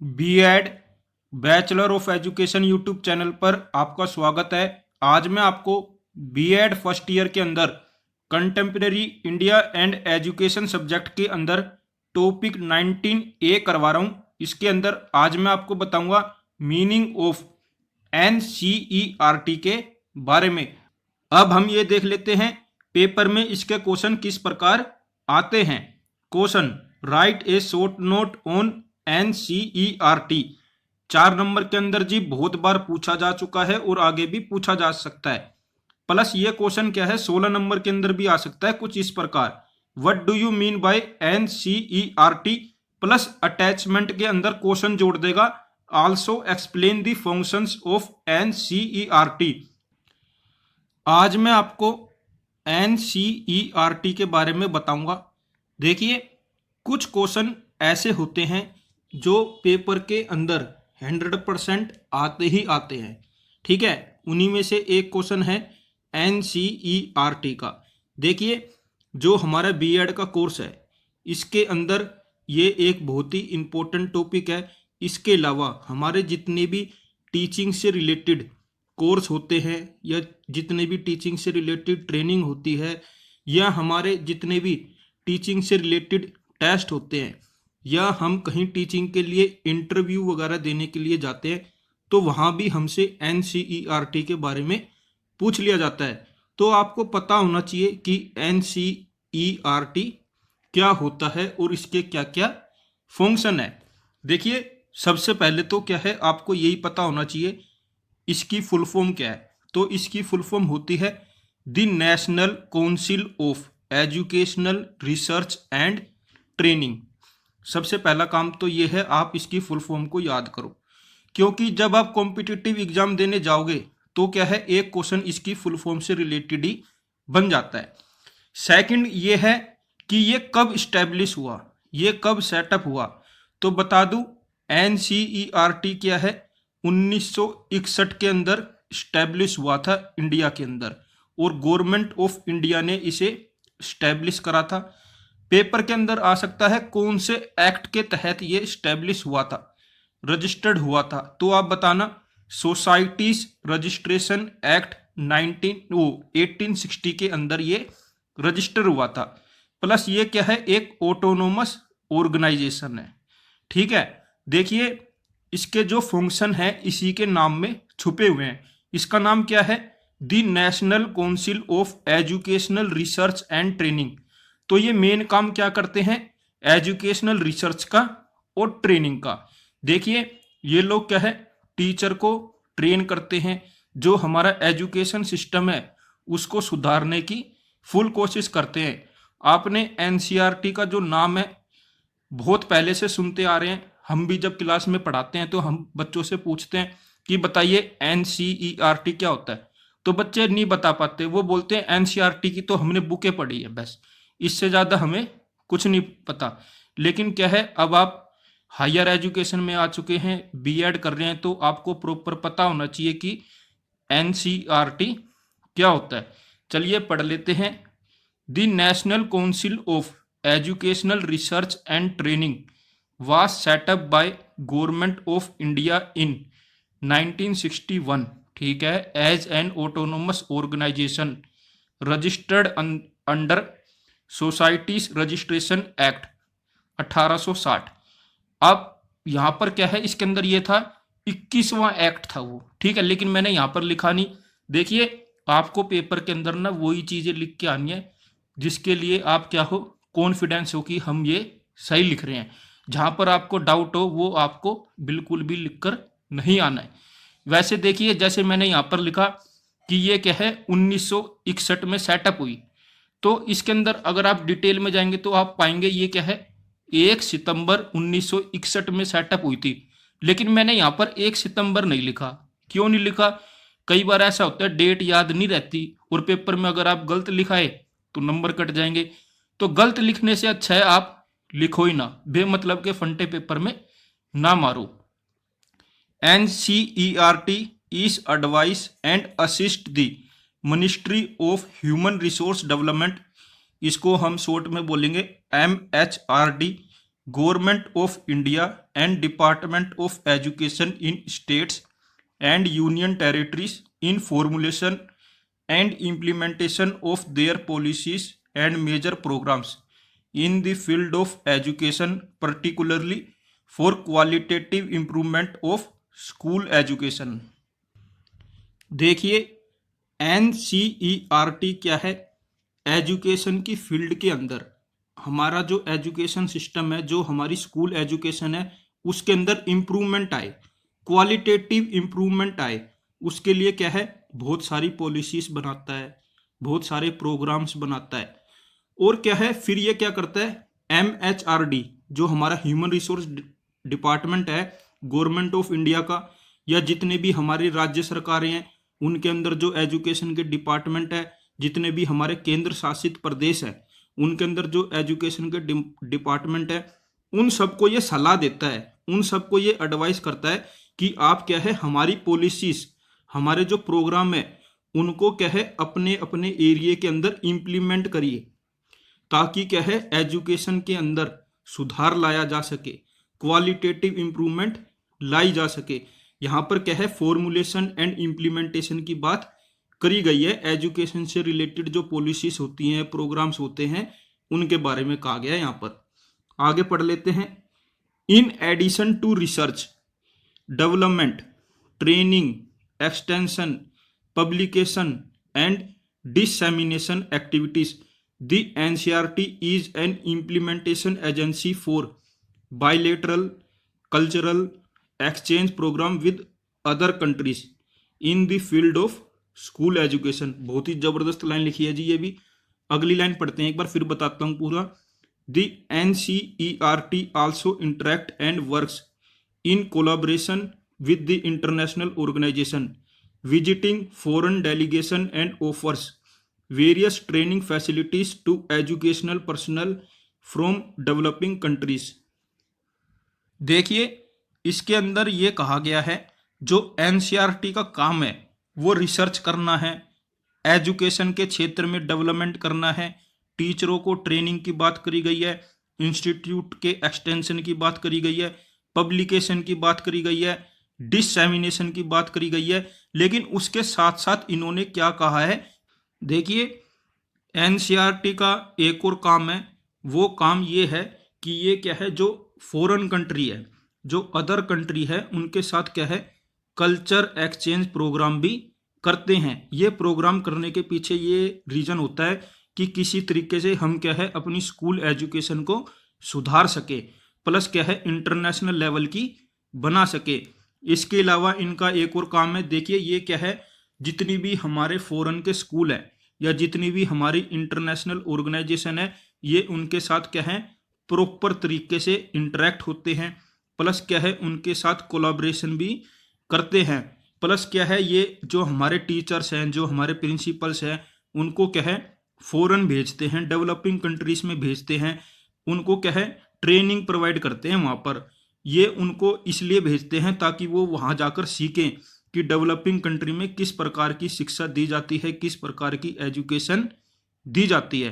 BEd bachelor of education YouTube channel पर आपका स्वागत है। आज मैं आपको बीएड फर्स्ट ईयर के अंदर contemporary India and education subject के अंदर टॉपिक 19A करवा रहा हूँ। इसके अंदर आज मैं आपको बताऊंगा मीनिंग ऑफ NCERT के बारे में। अब हम ये देख लेते हैं पेपर में इसके क्वेश्चन किस प्रकार आते हैं। Question, right A short note on NCERT। 4 number के अंदर जी बहुत बार पूछा जा चुका है और आगे भी पूछा जा सकता है। प्लस ये क्वेश्चन क्या है, 16 नंबर के अंदर भी आ सकता है कुछ इस प्रकार, what do you mean by NCERT। Plus attachment के अंदर क्वेश्चन जोड़ देगा, also explain the functions of NCERT। आज मैं आपको NCERT के बारे में बताऊंगा। देखिए, कुछ क्वेश्चन ऐसे होते हैं जो पेपर के अंदर 100% आते ही आते हैं, ठीक है। उन्हीं में से एक क्वेश्चन है NCERT का। देखिए, जो हमारा बीएड का कोर्स है इसके अंदर ये एक बहुत ही इम्पोर्टेंट टॉपिक है। इसके अलावा हमारे जितने भी टीचिंग से रिलेटेड कोर्स होते हैं या जितने भी टीचिंग से रिलेटेड ट्रेनिंग होती है या हमारे जितने भी टीचिंग से रिलेटेड टेस्ट होते हैं या हम कहीं टीचिंग के लिए इंटरव्यू वगैरह देने के लिए जाते हैं तो वहाँ भी हमसे NCERT के बारे में पूछ लिया जाता है। तो आपको पता होना चाहिए कि NCERT क्या होता है और इसके क्या क्या फंक्शन है। देखिए, सबसे पहले तो क्या है, आपको यही पता होना चाहिए इसकी फुल फॉर्म क्या है। तो इसकी फुल फॉर्म होती है the national council of educational research and training. सबसे पहला काम तो ये है, आप इसकी फुल फॉर्म को याद करो, क्योंकि जब आप कॉम्पिटिटिव एग्जाम देने जाओगे तो क्या है, एक क्वेश्चन इसकी फुल फॉर्म से रिलेटेड ही बन जाता है। सेकंड ये है कि ये कब स्टैब्लिश हुआ, ये कब सेटअप हुआ। तो बता दूं, NCERT क्या है, 1961 के अंदर स्टैब्लिश हुआ था इंडिया के अंदर और गवर्नमेंट ऑफ इंडिया ने इसे स्टैब्लिश करा था। पेपर के अंदर आ सकता है कौन से एक्ट के तहत ये स्टैब्लिश हुआ था, रजिस्टर्ड हुआ था। तो आप बताना, सोसाइटीज रजिस्ट्रेशन एक्ट 1860 के अंदर ये रजिस्टर हुआ था। प्लस ये क्या है, एक ऑटोनोमस ऑर्गेनाइजेशन है, ठीक है। देखिए, इसके जो फंक्शन है इसी के नाम में छुपे हुए हैं। इसका नाम क्या है, the national council of educational research and training. तो ये मेन काम क्या करते हैं, एजुकेशनल रिसर्च का और ट्रेनिंग का। देखिए, ये लोग क्या है, टीचर को ट्रेन करते हैं, जो हमारा एजुकेशन सिस्टम है उसको सुधारने की फुल कोशिश करते हैं। आपने NCERT का जो नाम है बहुत पहले से सुनते आ रहे हैं। हम भी जब क्लास में पढ़ाते हैं तो हम बच्चों से पूछते हैं कि बताइए NCERT क्या होता है, तो बच्चे नहीं बता पाते। वो बोलते हैं NCERT की तो हमने बुकें पढ़ी है, बस इससे ज़्यादा हमें कुछ नहीं पता। लेकिन क्या है, अब आप हायर एजुकेशन में आ चुके हैं, बीएड कर रहे हैं, तो आपको प्रॉपर पता होना चाहिए कि NCERT क्या होता है। चलिए पढ़ लेते हैं। The national council of educational research and training was set up by government of India in 1961, ठीक है, as an autonomous organisation registered under societies registration act 1860। अब यहाँ पर क्या है, इसके अंदर ये था 21वां एक्ट था वो, ठीक है, लेकिन मैंने यहाँ पर लिखा नहीं। देखिए, आपको पेपर के अंदर ना वही चीजें लिख के आनी है जिसके लिए आप क्या हो, कॉन्फिडेंस हो कि हम ये सही लिख रहे हैं। जहां पर आपको डाउट हो वो आपको बिल्कुल भी लिखकर नहीं आना है। वैसे देखिए, जैसे मैंने यहाँ पर लिखा कि ये क्या है, 1961 में सेटअप हुई, तो इसके अंदर अगर आप डिटेल में जाएंगे तो आप पाएंगे ये क्या है, 1 सितंबर 1961 में सेटअप हुई थी। लेकिन मैंने यहाँ पर 1 सितंबर नहीं लिखा। क्यों नहीं लिखा, कई बार ऐसा होता है डेट याद नहीं रहती और पेपर में अगर आप गलत लिखाए तो नंबर कट जाएंगे। तो गलत लिखने से अच्छा है आप लिखो ही ना, बेमतलब के फंटे पेपर में ना मारो। NCERT is advice and assist the ministry of human resource development, इसको हम शॉर्ट में बोलेंगे MHRD, government of India and Department of Education in states and union territories in formulation and implementation of their policies and major programs in the field of education, particularly for qualitative improvement of school education. देखिए NCERT क्या है? Education की field के अंदर हमारा जो education system है, जो हमारी स्कूल एजुकेशन है, उसके अंदर इम्प्रूवमेंट आए, क्वालिटेटिव इम्प्रूवमेंट आए, उसके लिए क्या है? बहुत सारी पॉलिसीज बनाता है, बहुत सारे प्रोग्राम्स बनाता है। और क्या है फिर ये क्या करता है? MHRD जो हमारा ह्यूमन रिसोर्स डिपार्टमेंट है गवर्नमेंट ऑफ इंडिया का, या जितने भी हमारी राज्य सरकारें हैं उनके अंदर जो एजुकेशन के डिपार्टमेंट है, जितने भी हमारे केंद्र शासित प्रदेश है उनके अंदर जो एजुकेशन के डिपार्टमेंट है, उन सबको ये सलाह देता है, उन सबको ये एडवाइस करता है कि आप क्या है हमारी पॉलिसीज, हमारे जो प्रोग्राम है उनको क्या है अपने अपने एरिया के अंदर इम्प्लीमेंट करिए, ताकि क्या है एजुकेशन के अंदर सुधार लाया जा सके, क्वालिटेटिव इम्प्रूवमेंट लाई जा सके। यहाँ पर क्या है फॉर्मुलेशन एंड इम्प्लीमेंटेशन की बात करी गई है। एजुकेशन से रिलेटेड जो पॉलिसीज होती हैं, प्रोग्राम्स होते हैं, उनके बारे में कहा गया है। यहाँ पर आगे पढ़ लेते हैं। In addition to research, development, training, extension, publication and dissemination activities, the NCERT is an implementation agency for bilateral cultural exchange program with other countries in the field of school education। बहुत ही जबरदस्त line लिखी है जी ये भी। अगली line पढ़ते हैं एक बार, फिर बताता हूँ पूरा। The NCERT also interact and works in collaboration with the international organization, visiting foreign delegation and offers various training facilities to educational personnel from developing countries। देखिए इसके अंदर ये कहा गया है जो NCERT का काम है वो रिसर्च करना है, एजुकेशन के क्षेत्र में डेवलपमेंट करना है, टीचरों को ट्रेनिंग की बात करी गई है, इंस्टीट्यूट के एक्सटेंशन की बात करी गई है, पब्लिकेशन की बात करी गई है, डिससेमिनेशन की बात करी गई है। लेकिन उसके साथ साथ इन्होंने क्या कहा है? देखिए NCERT का एक और काम है, वो काम ये है कि ये क्या है जो फॉरेन कंट्री है, जो अदर कंट्री है, उनके साथ क्या है कल्चर एक्सचेंज प्रोग्राम भी करते हैं। ये प्रोग्राम करने के पीछे ये रीजन होता है कि किसी तरीके से हम क्या है अपनी स्कूल एजुकेशन को सुधार सके, प्लस क्या है इंटरनेशनल लेवल की बना सके। इसके अलावा इनका एक और काम है, देखिए ये क्या है, जितनी भी हमारे फॉरेन के स्कूल है या जितनी भी हमारी इंटरनेशनल ऑर्गेनाइजेशन है, ये उनके साथ क्या है प्रॉपर तरीके से इंटरेक्ट होते हैं, प्लस क्या है उनके साथ कोलैबोरेशन भी करते हैं, प्लस क्या है ये जो हमारे टीचर्स हैं, जो हमारे प्रिंसिपल्स हैं, उनको क्या है फॉरेन भेजते हैं, डेवलपिंग कंट्रीज में भेजते हैं, उनको क्या है ट्रेनिंग प्रोवाइड करते हैं वहाँ पर। ये उनको इसलिए भेजते हैं ताकि वो वहाँ जाकर सीखें कि डेवलपिंग कंट्री में किस प्रकार की शिक्षा दी जाती है, किस प्रकार की एजुकेशन दी जाती है।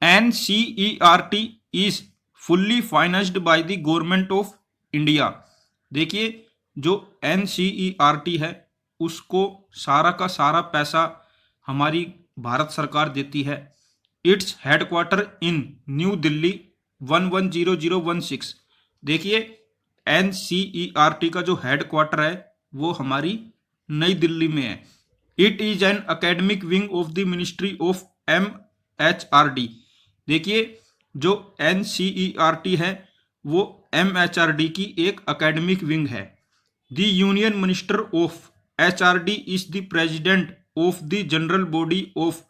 NCERT is fully financed by the government of India. देखिए जो NCERT है उसको सारा का सारा पैसा हमारी भारत सरकार देती है। Its headquarter in new Delhi 110016। देखिए NCERT का जो हेडक्वार्टर है वो हमारी नई दिल्ली में है। It is an academic wing of the ministry of MHRD। देखिए जो NCERT है वो MHRD की एक एकेडमिक विंग है। The union minister of HRD is the president of the general body of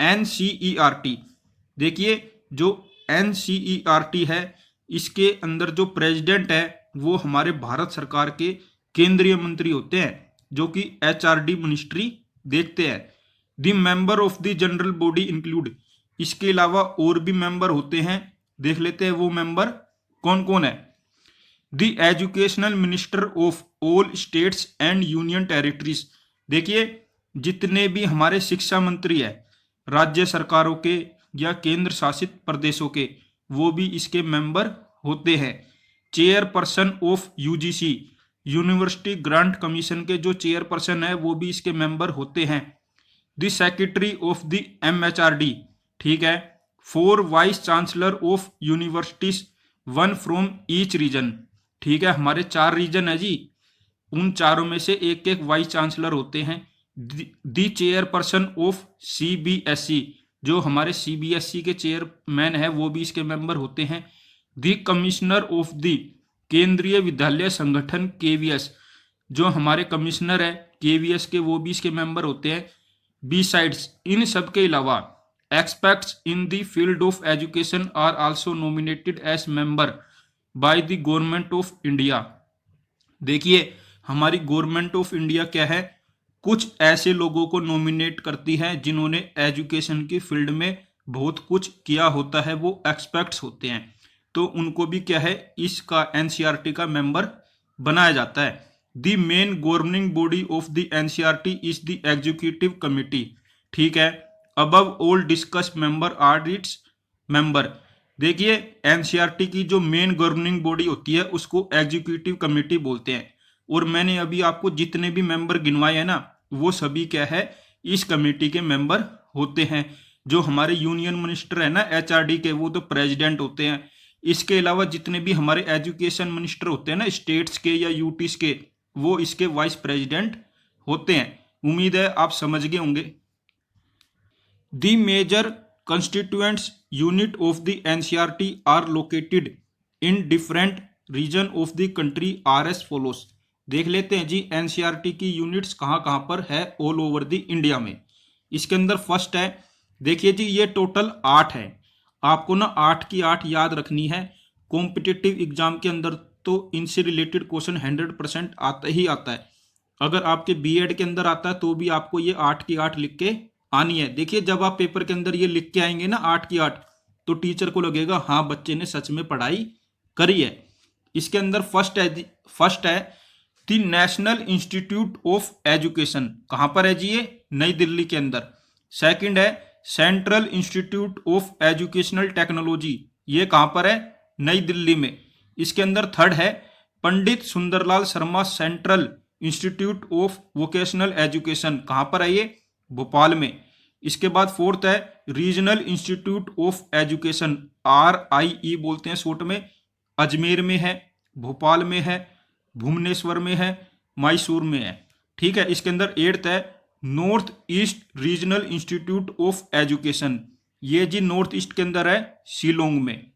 NCERT। देखिए जो NCERT है इसके अंदर जो प्रेसिडेंट है वो हमारे भारत सरकार के केंद्रीय मंत्री होते हैं, जो कि HRD मिनिस्ट्री देखते हैं। The member of the general body include, इसके अलावा और भी मेंबर होते हैं, देख लेते हैं वो मेंबर कौन कौन है। The educational minister of all states and union territories. देखिए जितने भी हमारे शिक्षा मंत्री है राज्य सरकारों के या केंद्र शासित प्रदेशों के, वो भी इसके मेंबर होते हैं। Chairperson of UGC, university grant commission के जो चेयरपर्सन है वो भी इसके मेंबर होते हैं। The secretary of the MHRD, ठीक है। 4 vice chancellor of universities, 1 from each reason, ठीक है। हमारे 4 रीजन है जी, उन चारों में से एक एक वाइस चांसलर होते हैं। द चेयरपर्सन ऑफ सीबीएसई, जो हमारे सीबीएसई के चेयरमैन है वो भी इसके मेंबर होते हैं। द कमिश्नर ऑफ द केंद्रीय विद्यालय संगठन केवीएस, जो हमारे कमिश्नर है केवीएस के वो भी इसके मेंबर होते हैं। बिसाइड्स, इन सब के अलावा experts in the field of education are also nominated as member by the government of India. देखिए हमारी गवर्नमेंट ऑफ इंडिया क्या है, कुछ ऐसे लोगों को नॉमिनेट करती है जिन्होंने एजुकेशन की फील्ड में बहुत कुछ किया होता है, वो एक्सपर्ट्स होते हैं, तो उनको भी क्या है इसका एनसीईआरटी का मेंबर बनाया जाता है। The main governing body of the NCERT is the executive committee, ठीक है। Above all discuss member are its member. देखिए एनसीईआरटी की जो मेन गवर्निंग बॉडी होती है उसको एग्जीक्यूटिव कमेटी बोलते हैं, और मैंने अभी आपको जितने भी मेंबर गिनवाए हैं ना वो सभी क्या है इस कमेटी के मेंबर होते हैं। जो हमारे यूनियन मिनिस्टर है ना एचआरडी के, वो तो प्रेसिडेंट होते हैं। इसके अलावा जितने भी हमारे एजुकेशन मिनिस्टर होते हैं ना स्टेट्स के या यूटीज के, वो इसके वाइस प्रेसिडेंट होते हैं। उम्मीद है आप समझ गए होंगे। The major constituents unit of the NCERT are located in different region of the country are as follows। देख लेते हैं जी NCERT की यूनिट्स कहाँ कहाँ पर है ऑल ओवर द इंडिया में। इसके अंदर फर्स्ट है, देखिए जी ये टोटल 8 है, आपको ना 8 की 8 याद रखनी है। कॉम्पिटिटिव एग्जाम के अंदर तो इनसे रिलेटेड क्वेश्चन 100% आता ही आता है। अगर आपके बीएड के अंदर आता है तो भी आपको ये 8 की 8 लिख के आनी है। देखिए जब आप पेपर के अंदर ये लिख के आएंगे ना 8 की 8, तो टीचर को लगेगा हाँ बच्चे ने सच में पढ़ाई करी है। इसके अंदर फर्स्ट है the national institute of education, कहाँ पर है जी ये नई दिल्ली के अंदर। सेकंड है central institute of educational technology, ये कहाँ पर है नई दिल्ली में। इसके अंदर थर्ड है Pandit Sundarlal Sharma central institute of vocational education, कहाँ पर है ये भोपाल में। इसके बाद फोर्थ है regional institute of education, RIE बोलते हैं शॉर्ट में, अजमेर में है, भोपाल में है, भुवनेश्वर में है, मैसूर में है, ठीक है। इसके अंदर 8th है north east regional institute of education, ये जी नॉर्थ ईस्ट के अंदर है शिलोंग में।